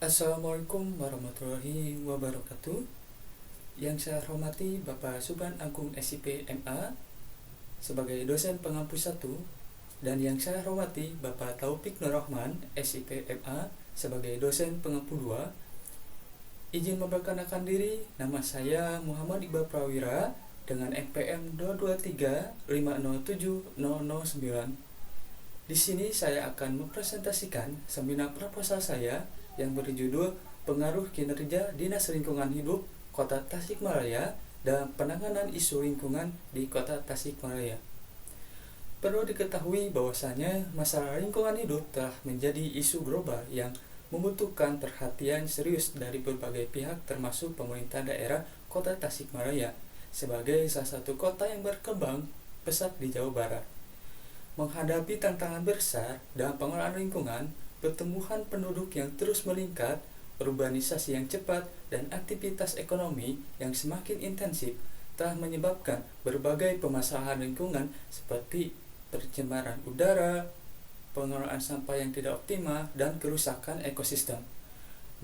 Assalamualaikum warahmatullahi wabarakatuh. Yang saya hormati Bapak Subhan Agung SIP MA sebagai dosen pengampu 1, dan yang saya hormati Bapak Taufik Nur Rahman SIP MA sebagai dosen pengampu 2. Izin memperkenalkan diri, nama saya Muhammad Iqbal Prawira dengan NPM 223507009. Di sini saya akan mempresentasikan seminar proposal saya yang berjudul Pengaruh Kinerja Dinas Lingkungan Hidup Kota Tasikmalaya dalam Penanganan Isu Lingkungan di Kota Tasikmalaya. Perlu diketahui bahwasanya masalah lingkungan hidup telah menjadi isu global yang membutuhkan perhatian serius dari berbagai pihak termasuk pemerintah daerah Kota Tasikmalaya sebagai salah satu kota yang berkembang pesat di Jawa Barat. Menghadapi tantangan besar dalam pengelolaan lingkungan, pertumbuhan penduduk yang terus meningkat, urbanisasi yang cepat, dan aktivitas ekonomi yang semakin intensif telah menyebabkan berbagai permasalahan lingkungan seperti pencemaran udara, pengelolaan sampah yang tidak optimal, dan kerusakan ekosistem.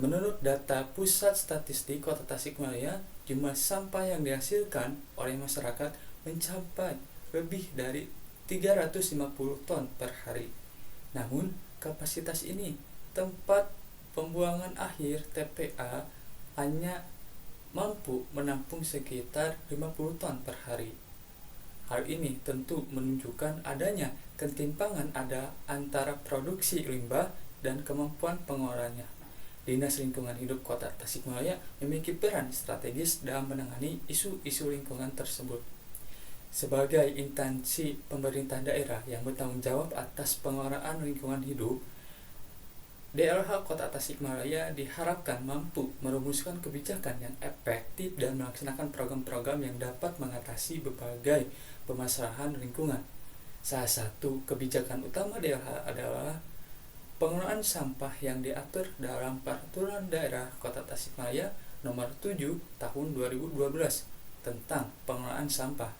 Menurut data Pusat Statistik Kota Tasikmalaya, jumlah sampah yang dihasilkan oleh masyarakat mencapai lebih dari 350 ton per hari. Namun, kapasitas ini, tempat pembuangan akhir TPA, hanya mampu menampung sekitar 50 ton per hari. Hal ini tentu menunjukkan adanya ketimpangan antara produksi limbah dan kemampuan pengolahannya. Dinas Lingkungan Hidup Kota Tasikmalaya memiliki peran strategis dalam menangani isu-isu lingkungan tersebut. Sebagai instansi pemerintah daerah yang bertanggung jawab atas pengelolaan lingkungan hidup, DLH Kota Tasikmalaya diharapkan mampu merumuskan kebijakan yang efektif dan melaksanakan program-program yang dapat mengatasi berbagai permasalahan lingkungan. Salah satu kebijakan utama DLH adalah pengelolaan sampah yang diatur dalam Peraturan Daerah Kota Tasikmalaya Nomor 7 Tahun 2012 tentang pengelolaan sampah.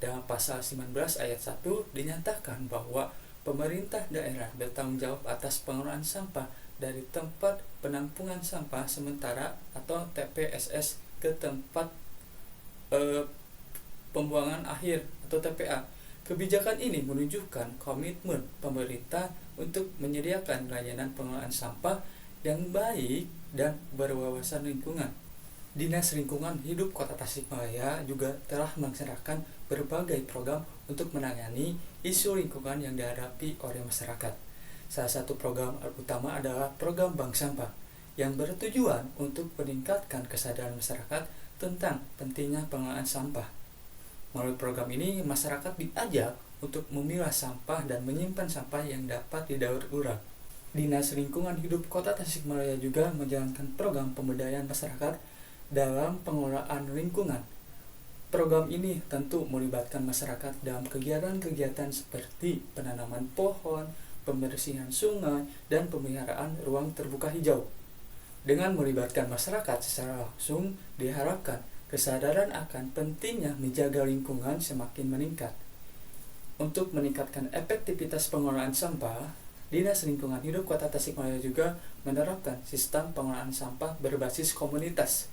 Dalam pasal 19 ayat 1 dinyatakan bahwa pemerintah daerah bertanggung jawab atas pengelolaan sampah dari tempat penampungan sampah sementara atau TPSS ke tempat pembuangan akhir atau TPA. Kebijakan ini menunjukkan komitmen pemerintah untuk menyediakan layanan pengelolaan sampah yang baik dan berwawasan lingkungan. Dinas Lingkungan Hidup Kota Tasikmalaya juga telah melaksanakan berbagai program untuk menangani isu lingkungan yang dihadapi oleh masyarakat. Salah satu program utama adalah program Bank Sampah yang bertujuan untuk meningkatkan kesadaran masyarakat tentang pentingnya pengelolaan sampah. Melalui program ini, masyarakat diajak untuk memilah sampah dan menyimpan sampah yang dapat didaur ulang. Dinas Lingkungan Hidup Kota Tasikmalaya juga menjalankan program pemberdayaan masyarakat dalam pengelolaan lingkungan. Program ini tentu melibatkan masyarakat dalam kegiatan-kegiatan seperti penanaman pohon, pembersihan sungai, dan pemeliharaan ruang terbuka hijau. Dengan melibatkan masyarakat secara langsung, diharapkan kesadaran akan pentingnya menjaga lingkungan semakin meningkat. Untuk meningkatkan efektivitas pengelolaan sampah, Dinas Lingkungan Hidup Kota Tasikmalaya juga menerapkan sistem pengelolaan sampah berbasis komunitas.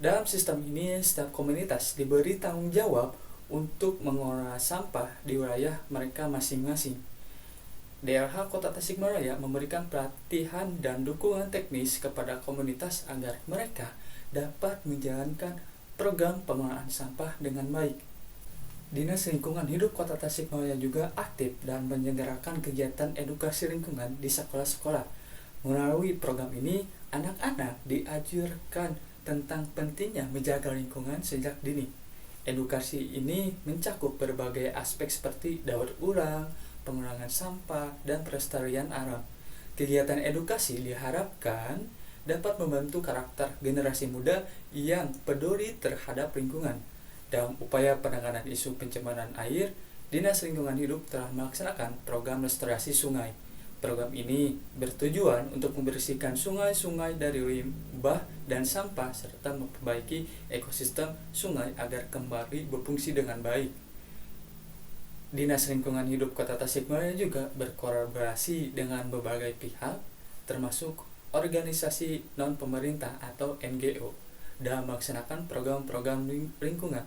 Dalam sistem ini, setiap komunitas diberi tanggung jawab untuk mengelola sampah di wilayah mereka masing-masing. DLH Kota Tasikmalaya memberikan pelatihan dan dukungan teknis kepada komunitas agar mereka dapat menjalankan program pengelolaan sampah dengan baik. Dinas Lingkungan Hidup Kota Tasikmalaya juga aktif dan menyelenggarakan kegiatan edukasi lingkungan di sekolah-sekolah. Melalui program ini, anak-anak diajarkan tentang pentingnya menjaga lingkungan sejak dini. Edukasi ini mencakup berbagai aspek seperti daur ulang, pengurangan sampah, dan pelestarian alam. Kegiatan edukasi diharapkan dapat membentuk karakter generasi muda yang peduli terhadap lingkungan. Dalam upaya penanganan isu pencemaran air, Dinas Lingkungan Hidup telah melaksanakan program restorasi sungai. Program ini bertujuan untuk membersihkan sungai-sungai dari limbah dan sampah serta memperbaiki ekosistem sungai agar kembali berfungsi dengan baik. Dinas Lingkungan Hidup Kota Tasikmalaya juga berkolaborasi dengan berbagai pihak termasuk organisasi non-pemerintah atau NGO dalam melaksanakan program-program lingkungan.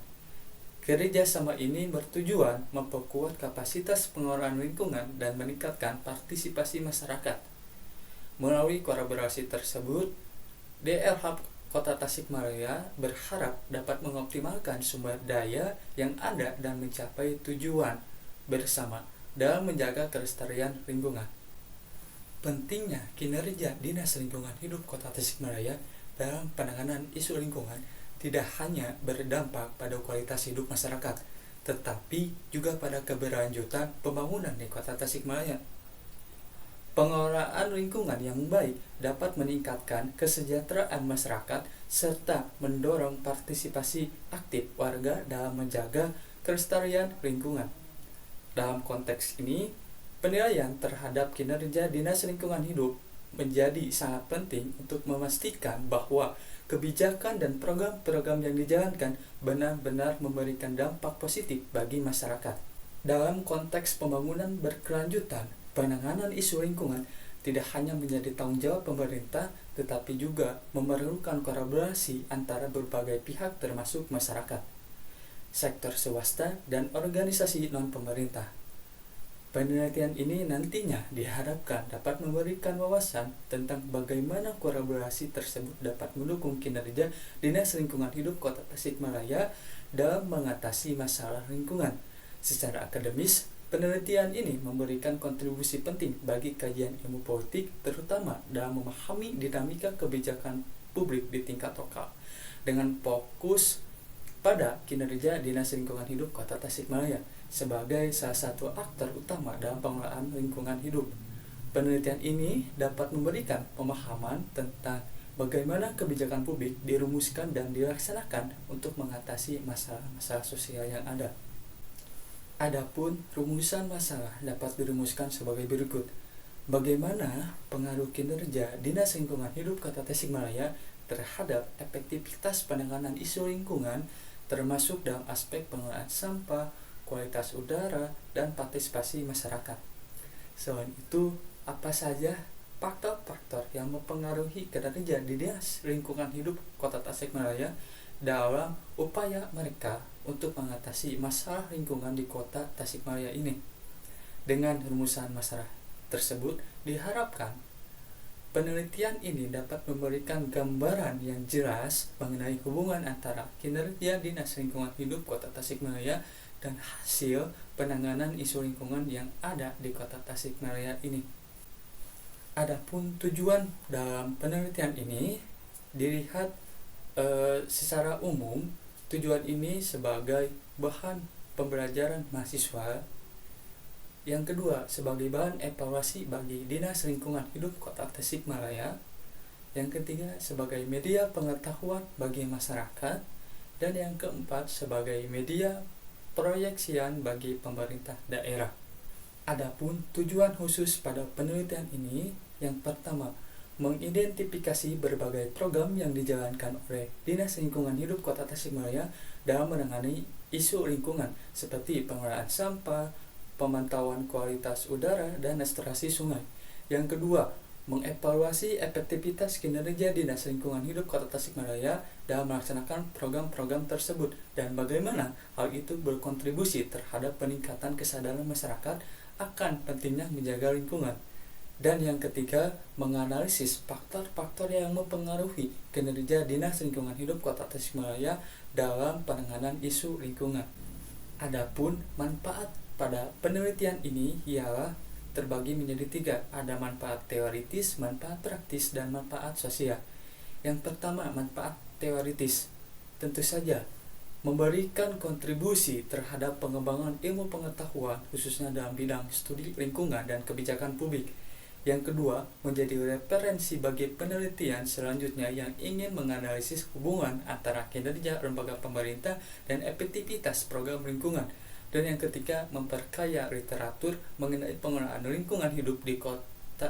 Kerjasama ini bertujuan memperkuat kapasitas pengelolaan lingkungan dan meningkatkan partisipasi masyarakat. Melalui kolaborasi tersebut, DLH Kota Tasikmalaya berharap dapat mengoptimalkan sumber daya yang ada dan mencapai tujuan bersama dalam menjaga kelestarian lingkungan. Pentingnya kinerja Dinas Lingkungan Hidup Kota Tasikmalaya dalam penanganan isu lingkungan tidak hanya berdampak pada kualitas hidup masyarakat, tetapi juga pada keberlanjutan pembangunan di Kota Tasikmalaya. Pengelolaan lingkungan yang baik dapat meningkatkan kesejahteraan masyarakat serta mendorong partisipasi aktif warga dalam menjaga kelestarian lingkungan. Dalam konteks ini, penilaian terhadap kinerja Dinas Lingkungan Hidup menjadi sangat penting untuk memastikan bahwa kebijakan dan program-program yang dijalankan benar-benar memberikan dampak positif bagi masyarakat. Dalam konteks pembangunan berkelanjutan, penanganan isu lingkungan tidak hanya menjadi tanggung jawab pemerintah, tetapi juga memerlukan kolaborasi antara berbagai pihak termasuk masyarakat, sektor swasta, dan organisasi non-pemerintah. Penelitian ini nantinya diharapkan dapat memberikan wawasan tentang bagaimana kolaborasi tersebut dapat mendukung kinerja Dinas Lingkungan Hidup Kota Tasikmalaya dalam mengatasi masalah lingkungan. Secara akademis, penelitian ini memberikan kontribusi penting bagi kajian ilmu politik, terutama dalam memahami dinamika kebijakan publik di tingkat lokal, dengan fokus pada kinerja Dinas Lingkungan Hidup Kota Tasikmalaya sebagai salah satu aktor utama dalam pengelolaan lingkungan hidup. Penelitian ini dapat memberikan pemahaman tentang bagaimana kebijakan publik dirumuskan dan dilaksanakan untuk mengatasi masalah-masalah sosial yang ada. Adapun rumusan masalah dapat dirumuskan sebagai berikut. Bagaimana pengaruh kinerja Dinas Lingkungan Hidup Kota Tasikmalaya terhadap efektivitas penanganan isu lingkungan, termasuk dalam aspek pengelolaan sampah, kualitas udara, dan partisipasi masyarakat. Selain itu, apa saja faktor-faktor yang mempengaruhi kinerja Dinas Lingkungan Hidup Kota Tasikmalaya dalam upaya mereka untuk mengatasi masalah lingkungan di Kota Tasikmalaya ini? Dengan rumusan masalah tersebut, diharapkan penelitian ini dapat memberikan gambaran yang jelas mengenai hubungan antara kinerja Dinas Lingkungan Hidup Kota Tasikmalaya dan hasil penanganan isu lingkungan yang ada di Kota Tasikmalaya ini. Adapun tujuan dalam penelitian ini dilihat secara umum, tujuan ini sebagai bahan pembelajaran mahasiswa. Yang kedua, sebagai bahan evaluasi bagi Dinas Lingkungan Hidup Kota Tasikmalaya. Yang ketiga, sebagai media pengetahuan bagi masyarakat. Dan yang keempat, sebagai media proyeksian bagi pemerintah daerah. Adapun tujuan khusus pada penelitian ini, yang pertama, mengidentifikasi berbagai program yang dijalankan oleh Dinas Lingkungan Hidup Kota Tasikmalaya dalam menangani isu lingkungan seperti pengelolaan sampah, pemantauan kualitas udara, dan restorasi sungai. Yang kedua, mengevaluasi efektivitas kinerja Dinas Lingkungan Hidup Kota Tasikmalaya dalam melaksanakan program-program tersebut dan bagaimana hal itu berkontribusi terhadap peningkatan kesadaran masyarakat akan pentingnya menjaga lingkungan. Dan yang ketiga, menganalisis faktor-faktor yang mempengaruhi kinerja Dinas Lingkungan Hidup Kota Tasikmalaya dalam penanganan isu lingkungan. Adapun manfaat pada penelitian ini ialah terbagi menjadi 3. Ada manfaat teoritis, manfaat praktis, dan manfaat sosial. Yang pertama, manfaat teoritis. Tentu saja memberikan kontribusi terhadap pengembangan ilmu pengetahuan khususnya dalam bidang studi lingkungan dan kebijakan publik. Yang kedua, menjadi referensi bagi penelitian selanjutnya yang ingin menganalisis hubungan antara kinerja lembaga pemerintah dan efektivitas program lingkungan. Dan yang ketiga, memperkaya literatur mengenai pengelolaan lingkungan hidup di kota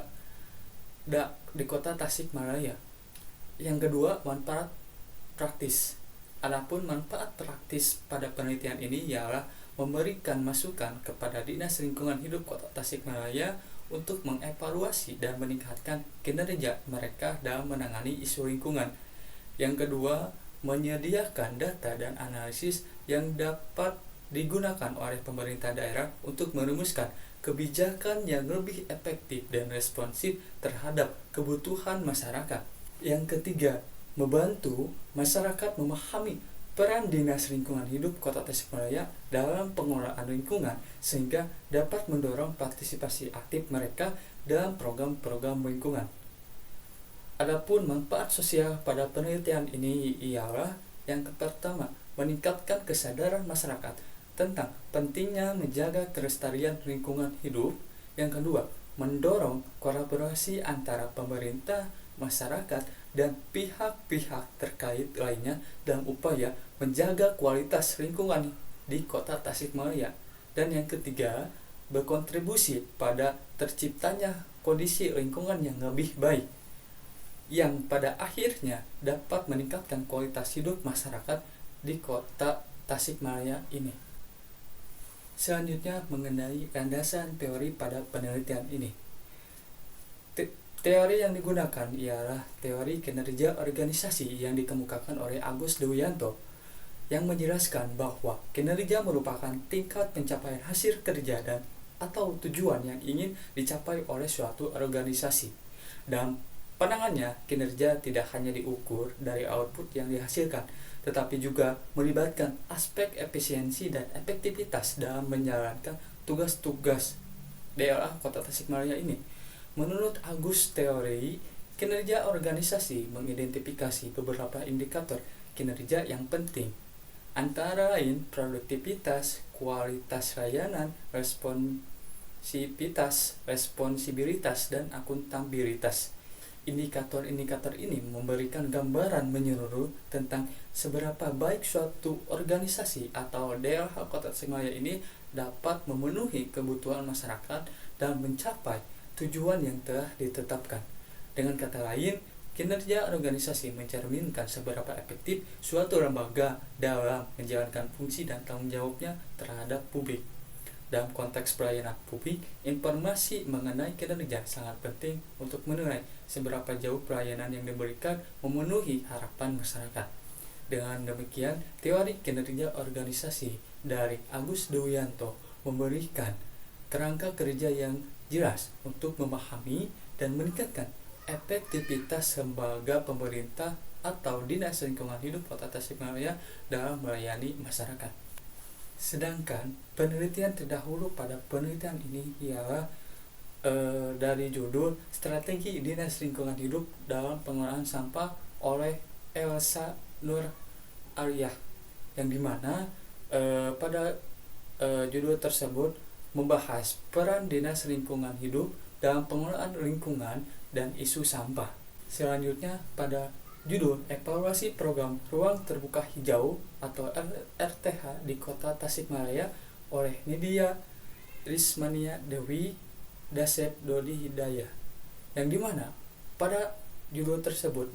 Tasikmalaya. Yang kedua, manfaat praktis. Adapun manfaat praktis pada penelitian ini ialah memberikan masukan kepada Dinas Lingkungan Hidup Kota Tasikmalaya untuk mengevaluasi dan meningkatkan kinerja mereka dalam menangani isu lingkungan. Yang kedua, menyediakan data dan analisis yang dapat digunakan oleh pemerintah daerah untuk merumuskan kebijakan yang lebih efektif dan responsif terhadap kebutuhan masyarakat. Yang ketiga, membantu masyarakat memahami peran Dinas Lingkungan Hidup Kota Tasikmalaya dalam pengelolaan lingkungan sehingga dapat mendorong partisipasi aktif mereka dalam program-program lingkungan. Adapun manfaat sosial pada penelitian ini ialah yang pertama, meningkatkan kesadaran masyarakat tentang pentingnya menjaga kelestarian lingkungan hidup. Yang kedua, mendorong kolaborasi antara pemerintah, masyarakat, dan pihak-pihak terkait lainnya dalam upaya menjaga kualitas lingkungan di Kota Tasikmalaya. Dan yang ketiga, berkontribusi pada terciptanya kondisi lingkungan yang lebih baik, yang pada akhirnya dapat meningkatkan kualitas hidup masyarakat di Kota Tasikmalaya ini. Selanjutnya mengenai landasan teori pada penelitian ini. Teori yang digunakan ialah teori kinerja organisasi yang dikemukakan oleh Agus Dewianto, yang menjelaskan bahwa kinerja merupakan tingkat pencapaian hasil kerja dan atau tujuan yang ingin dicapai oleh suatu organisasi. Dalam pandangannya, kinerja tidak hanya diukur dari output yang dihasilkan, tetapi juga melibatkan aspek efisiensi dan efektivitas dalam menjalankan tugas-tugas daerah Kota Tasikmalaya ini. Menurut Agus, teori kinerja organisasi mengidentifikasi beberapa indikator kinerja yang penting, antara lain produktivitas, kualitas layanan, responsibilitas, dan akuntabilitas. Indikator-indikator ini memberikan gambaran menyeluruh tentang seberapa baik suatu organisasi atau daerah Kota Tasikmalaya ini dapat memenuhi kebutuhan masyarakat dan mencapai tujuan yang telah ditetapkan. Dengan kata lain, kinerja organisasi mencerminkan seberapa efektif suatu lembaga dalam menjalankan fungsi dan tanggung jawabnya terhadap publik. Dalam konteks pelayanan publik, informasi mengenai kinerja sangat penting untuk menilai seberapa jauh pelayanan yang diberikan memenuhi harapan masyarakat. Dengan demikian, teori kinerja organisasi dari Agus Dewianto memberikan kerangka kerja yang jelas untuk memahami dan meningkatkan efektivitas lembaga pemerintah atau Dinas Lingkungan Hidup Kota Tasikmalaya dalam melayani masyarakat. Sedangkan penelitian terdahulu pada penelitian ini ialah dari judul Strategi Dinas Lingkungan Hidup dalam Pengelolaan Sampah oleh Elsa Nur Aliyah, yang dimana pada judul tersebut membahas peran Dinas Lingkungan Hidup dalam pengelolaan lingkungan dan isu sampah. Selanjutnya pada judul Evaluasi Program Ruang Terbuka Hijau atau RTH di Kota Tasikmalaya oleh Nidia Rismania Dewi Dasep Dodi Hidayah, yang dimana pada judul tersebut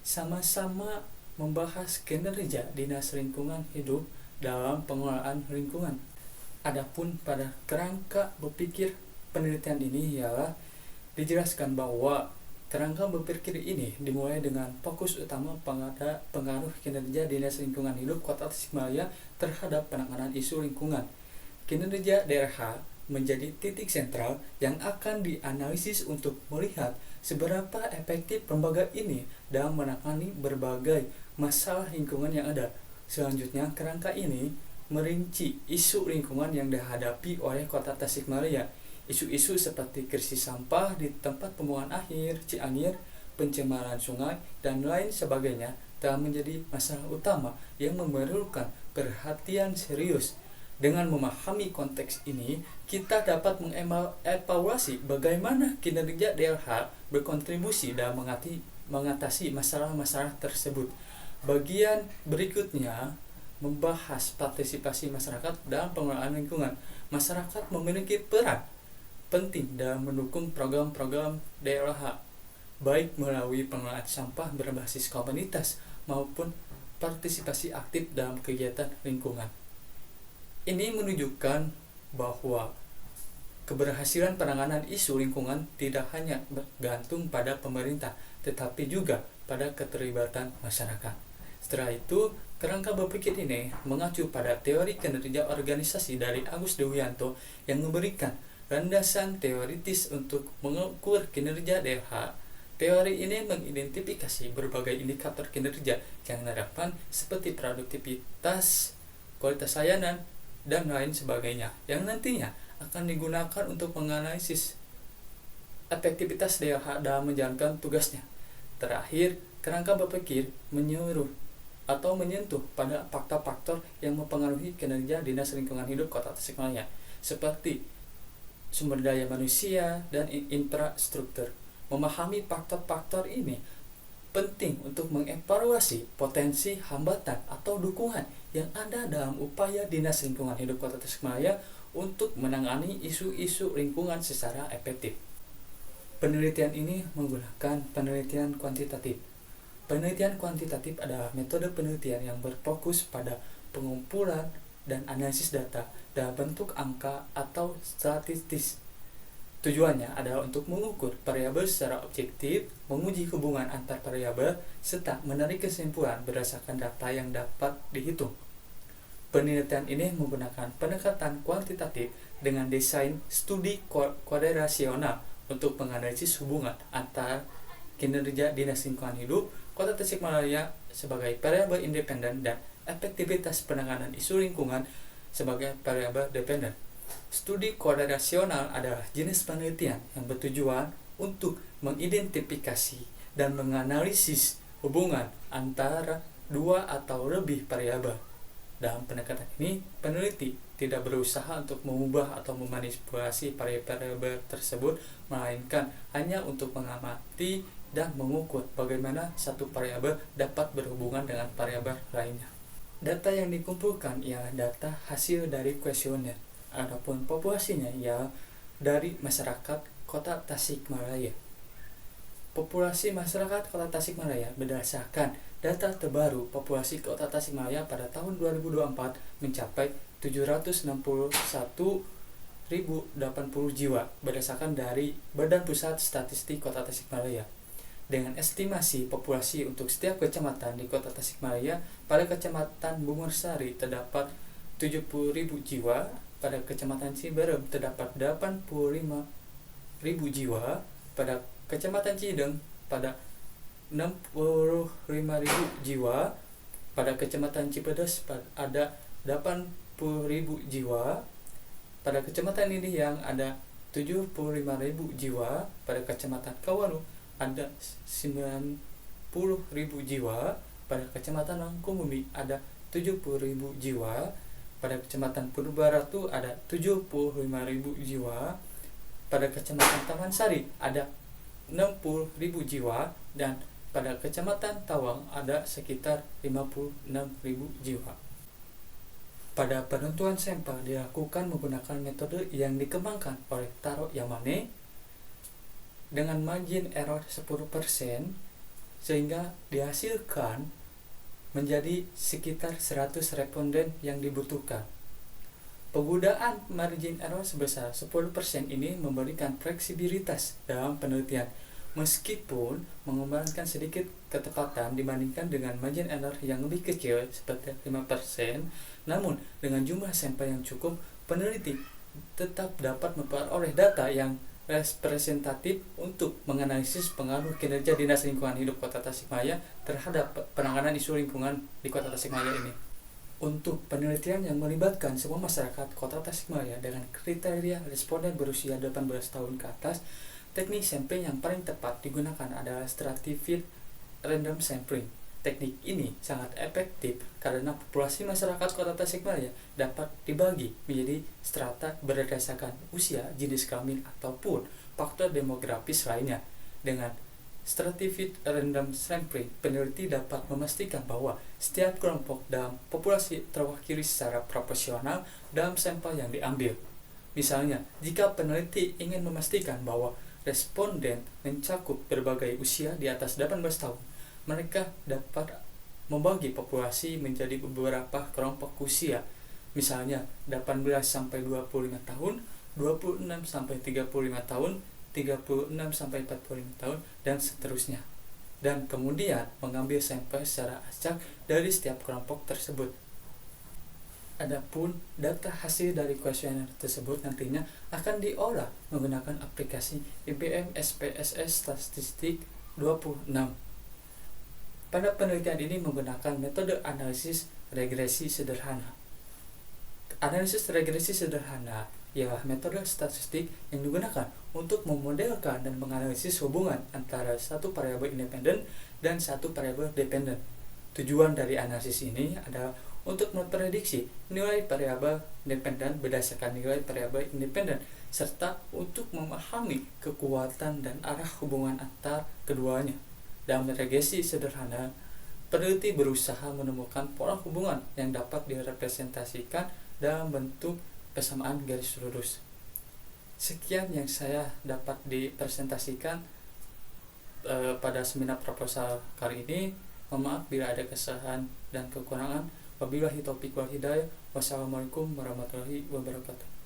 sama-sama membahas kinerja Dinas Lingkungan Hidup dalam pengelolaan lingkungan. Adapun pada kerangka berpikir penelitian ini ialah dijelaskan bahwa kerangka berpikir ini dimulai dengan fokus utama pada pengaruh kinerja Dinas Lingkungan Hidup Kota Tasikmalaya terhadap penanganan isu lingkungan. Kinerja DLH menjadi titik sentral yang akan dianalisis untuk melihat seberapa efektif lembaga ini dalam menangani berbagai masalah lingkungan yang ada. Selanjutnya, kerangka ini merinci isu lingkungan yang dihadapi oleh Kota Tasikmalaya. Isu-isu seperti krisis sampah di tempat pembuangan akhir, Cianjur, pencemaran sungai, dan lain sebagainya telah menjadi masalah utama yang memerlukan perhatian serius. Dengan memahami konteks ini, kita dapat mengevaluasi bagaimana kinerja DLH berkontribusi dalam mengatasi masalah-masalah tersebut. Bagian berikutnya membahas partisipasi masyarakat dalam pengelolaan lingkungan. Masyarakat memiliki peran penting dalam mendukung program-program DLH, baik melalui pengelolaan sampah berbasis komunitas maupun partisipasi aktif dalam kegiatan lingkungan. Ini menunjukkan bahwa Keberhasilan penanganan isu lingkungan tidak hanya bergantung pada pemerintah, tetapi juga pada keterlibatan masyarakat. Setelah itu, kerangka berpikir ini mengacu pada teori kinerja organisasi dari Agus Dewianto yang memberikan landasan teoritis untuk mengukur kinerja DLH. Teori ini mengidentifikasi berbagai indikator kinerja yang dihadapkan seperti produktivitas, kualitas layanan, dan lain sebagainya, yang nantinya akan digunakan untuk menganalisis efektivitas DLH dalam menjalankan tugasnya. Terakhir, kerangka berpikir menyentuh pada faktor-faktor yang mempengaruhi kinerja Dinas Lingkungan Hidup Kota Tasikmalaya, seperti sumber daya manusia dan infrastruktur. Memahami faktor-faktor ini penting untuk mengevaluasi potensi hambatan atau dukungan yang ada dalam upaya Dinas Lingkungan Hidup Kota Tasikmalaya untuk menangani isu-isu lingkungan secara efektif. Penelitian ini menggunakan penelitian kuantitatif. Penelitian kuantitatif adalah metode penelitian yang berfokus pada pengumpulan dan analisis data dalam bentuk angka atau statistis. Tujuannya adalah untuk mengukur variabel secara objektif, menguji hubungan antar variabel, serta menarik kesimpulan berdasarkan data yang dapat dihitung. Penelitian ini menggunakan pendekatan kuantitatif dengan desain studi korelasional untuk menganalisis hubungan antar kinerja Dinas Lingkungan Hidup Kota Tasikmalaya sebagai variabel independen dan efektivitas penanganan isu lingkungan sebagai variabel dependen. Studi korelasional adalah jenis penelitian yang bertujuan untuk mengidentifikasi dan menganalisis hubungan antara dua atau lebih variabel. Dalam pendekatan ini, peneliti tidak berusaha untuk mengubah atau memanipulasi variabel tersebut, melainkan hanya untuk mengamati dan mengukur bagaimana satu variabel dapat berhubungan dengan variabel lainnya. Data yang dikumpulkan ialah data hasil dari kuesioner. Adapun populasinya ya dari masyarakat Kota Tasikmalaya. Populasi masyarakat Kota Tasikmalaya berdasarkan data terbaru populasi Kota Tasikmalaya pada tahun 2024 mencapai 761.080 jiwa berdasarkan dari Badan Pusat Statistik Kota Tasikmalaya. Dengan estimasi populasi untuk setiap kecamatan di Kota Tasikmalaya, pada Kecamatan Bungursari terdapat 70.000 jiwa, pada Kecamatan Ciberem terdapat 85.000 jiwa, pada Kecamatan Cideng pada 65.000 jiwa, pada Kecamatan Cipedes ada 80.000 jiwa, pada Kecamatan Indihang ada 75.000 jiwa, pada Kecamatan Kawalu ada 90.000 jiwa, pada Kecamatan Mangkubumi ada 70.000 jiwa, pada Kecamatan Purbaratu ada 75.000 jiwa, pada Kecamatan Taman Sari ada 60.000 jiwa, dan pada Kecamatan Tawang ada sekitar 56.000 jiwa. Pada penentuan sampel dilakukan menggunakan metode yang dikembangkan oleh Taro Yamane dengan margin error 10%, sehingga dihasilkan menjadi sekitar 100 responden yang dibutuhkan. Penggunaan margin error sebesar 10% ini memberikan fleksibilitas dalam penelitian, meskipun mengembangkan sedikit ketepatan dibandingkan dengan margin error yang lebih kecil seperti 5%, namun dengan jumlah sampel yang cukup, peneliti tetap dapat memperoleh data yang representatif untuk menganalisis pengaruh kinerja Dinas Lingkungan Hidup Kota Tasikmalaya terhadap penanganan isu lingkungan di Kota Tasikmalaya ini. Untuk penelitian yang melibatkan semua masyarakat Kota Tasikmalaya dengan kriteria responden berusia 18 tahun ke atas, teknik sampling yang paling tepat digunakan adalah stratified random sampling. Teknik ini sangat efektif karena populasi masyarakat Kota Tasikmalaya dapat dibagi menjadi strata berdasarkan usia, jenis kelamin, ataupun faktor demografis lainnya. Dengan stratified random sampling, peneliti dapat memastikan bahwa setiap kelompok dalam populasi terwakili secara proporsional dalam sampel yang diambil. Misalnya, jika peneliti ingin memastikan bahwa responden mencakup berbagai usia di atas 18 tahun, mereka dapat membagi populasi menjadi beberapa kelompok usia, misalnya 18 sampai 25 tahun, 26 sampai 35 tahun, 36 sampai 45 tahun, dan seterusnya. Dan kemudian mengambil sampel secara acak dari setiap kelompok tersebut. Adapun data hasil dari kuesioner tersebut nantinya akan diolah menggunakan aplikasi IBM SPSS Statistik 26. Pada penelitian ini menggunakan metode analisis regresi sederhana. Analisis regresi sederhana ialah metode statistik yang digunakan untuk memodelkan dan menganalisis hubungan antara satu variabel independen dan satu variabel dependen. Tujuan dari analisis ini adalah untuk memprediksi nilai variabel dependen berdasarkan nilai variabel independen, serta untuk memahami kekuatan dan arah hubungan antar keduanya. Dalam regresi sederhana, peneliti berusaha menemukan pola hubungan yang dapat direpresentasikan dalam bentuk persamaan garis lurus. Sekian yang saya dapat dipresentasikan pada seminar proposal kali ini. Mohon maaf bila ada kesalahan dan kekurangan. Wabillahi taufiq wal hidayah. Wassalamualaikum warahmatullahi wabarakatuh.